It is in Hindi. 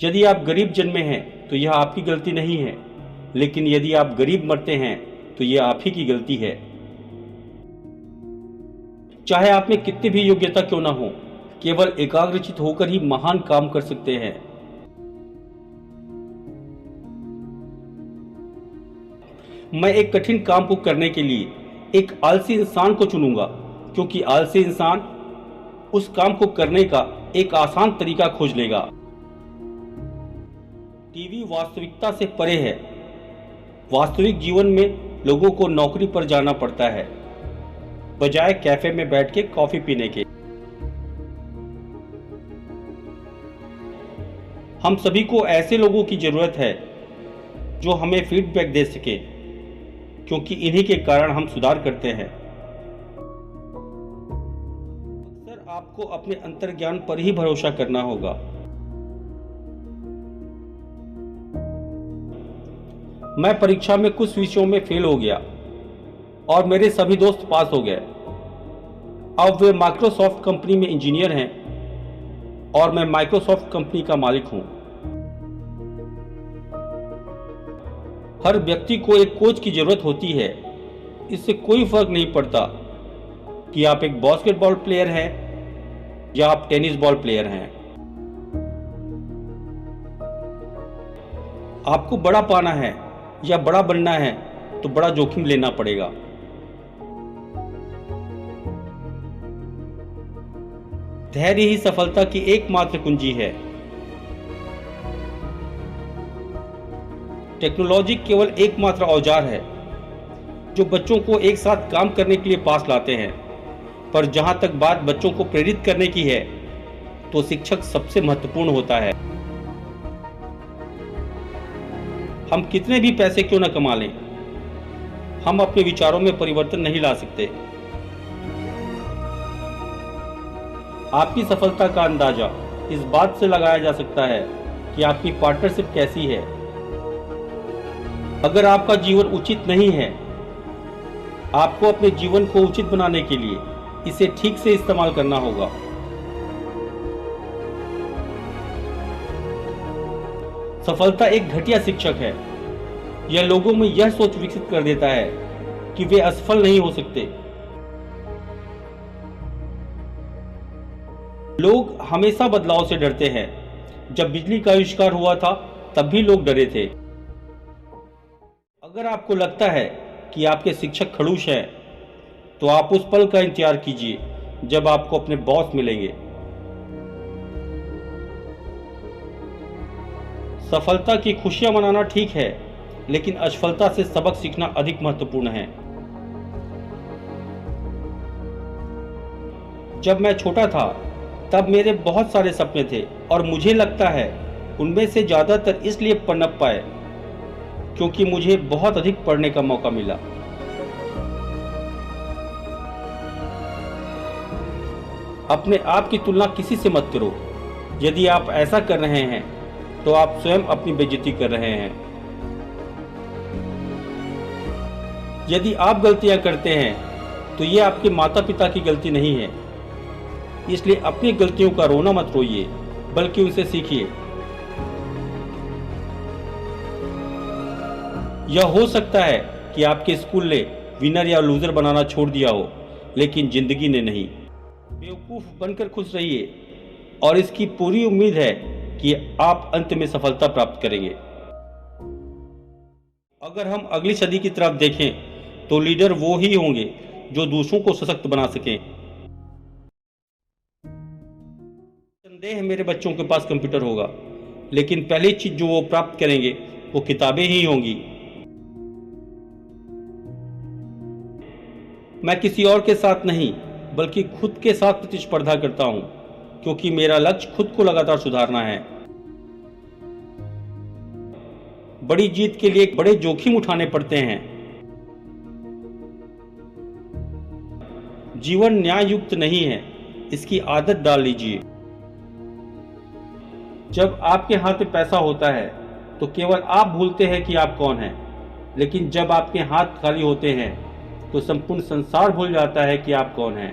यदि आप गरीब जन्मे हैं तो यह आपकी गलती नहीं है, लेकिन यदि आप गरीब मरते हैं तो यह आप ही की गलती है। चाहे आप में कितनी भी योग्यता क्यों ना हो, केवल एकाग्रचित होकर ही महान काम कर सकते हैं। मैं एक कठिन काम को करने के लिए एक आलसी इंसान को चुनूंगा, क्योंकि आलसी इंसान उस काम को करने का एक आसान तरीका खोज लेगा। टीवी वास्तविकता से परे है। वास्तविक जीवन में लोगों को नौकरी पर जाना पड़ता है, बजाय कैफे में बैठ के कॉफी पीने के। हम सभी को ऐसे लोगों की जरूरत है जो हमें फीडबैक दे सके, क्योंकि इन्हीं के कारण हम सुधार करते हैं। अक्सर आपको अपने अंतर्ज्ञान पर ही भरोसा करना होगा। मैं परीक्षा में कुछ विषयों में फेल हो गया और मेरे सभी दोस्त पास हो गए। अब वे माइक्रोसॉफ्ट कंपनी में इंजीनियर हैं और मैं माइक्रोसॉफ्ट कंपनी का मालिक हूं। हर व्यक्ति को एक कोच की जरूरत होती है। इससे कोई फर्क नहीं पड़ता कि आप एक बास्केटबॉल प्लेयर हैं या आप टेनिस बॉल प्लेयर हैं। आपको बड़ा पाना है या बड़ा बनना है तो बड़ा जोखिम लेना पड़ेगा। धैर्य ही सफलता की एकमात्र कुंजी है। टेक्नोलॉजी केवल एकमात्र औजार है जो बच्चों को एक साथ काम करने के लिए पास लाते हैं, पर जहां तक बात बच्चों को प्रेरित करने की है तो शिक्षक सबसे महत्वपूर्ण होता है। हम कितने भी पैसे क्यों न कमा लें, हम अपने विचारों में परिवर्तन नहीं ला सकते। आपकी सफलता का अंदाजा इस बात से लगाया जा सकता है कि आपकी पार्टनरशिप कैसी है। अगर आपका जीवन उचित नहीं है, आपको अपने जीवन को उचित बनाने के लिए इसे ठीक से इस्तेमाल करना होगा। सफलता एक घटिया शिक्षक है। यह लोगों में यह सोच विकसित कर देता है कि वे असफल नहीं हो सकते। लोग हमेशा बदलाव से डरते हैं। जब बिजली का आविष्कार हुआ था तब भी लोग डरे थे। अगर आपको लगता है कि आपके शिक्षक खड़ूस हैं, तो आप उस पल का इंतजार कीजिए जब आपको अपने बॉस मिलेंगे। सफलता की खुशियां मनाना ठीक है, लेकिन असफलता से सबक सीखना अधिक महत्वपूर्ण है। जब मैं छोटा था तब मेरे बहुत सारे सपने थे और मुझे लगता है उनमें से ज्यादातर इसलिए पनप पाए क्योंकि मुझे बहुत अधिक पढ़ने का मौका मिला। अपने आप की तुलना किसी से मत करो। यदि आप ऐसा कर रहे हैं तो आप स्वयं अपनी बेइज्जती कर रहे हैं। यदि आप गलतियां करते हैं तो ये आपके माता पिता की गलती नहीं है। इसलिए अपनी गलतियों का रोना मत रोइए, बल्कि उनसे सीखिए। यह हो सकता है कि आपके स्कूल ने विनर या लूजर बनाना छोड़ दिया हो, लेकिन जिंदगी ने नहीं। बेवकूफ बनकर खुश रहिए और इसकी पूरी उम्मीद है कि आप अंत में सफलता प्राप्त करेंगे। अगर हम अगली सदी की तरफ देखें तो लीडर वो ही होंगे जो दूसरों को सशक्त बना सकें। संदेह मेरे बच्चों के पास कंप्यूटर होगा, लेकिन पहली चीज जो वो प्राप्त करेंगे वो किताबें ही होंगी। मैं किसी और के साथ नहीं बल्कि खुद के साथ प्रतिस्पर्धा करता हूं, क्योंकि मेरा लक्ष्य खुद को लगातार सुधारना है। बड़ी जीत के लिए बड़े जोखिम उठाने पड़ते हैं। जीवन न्याय युक्त नहीं है, इसकी आदत डाल लीजिए। जब आपके हाथ में पैसा होता है तो केवल आप भूलते हैं कि आप कौन हैं, लेकिन जब आपके हाथ खाली होते हैं तो संपूर्ण संसार भूल जाता है कि आप कौन हैं।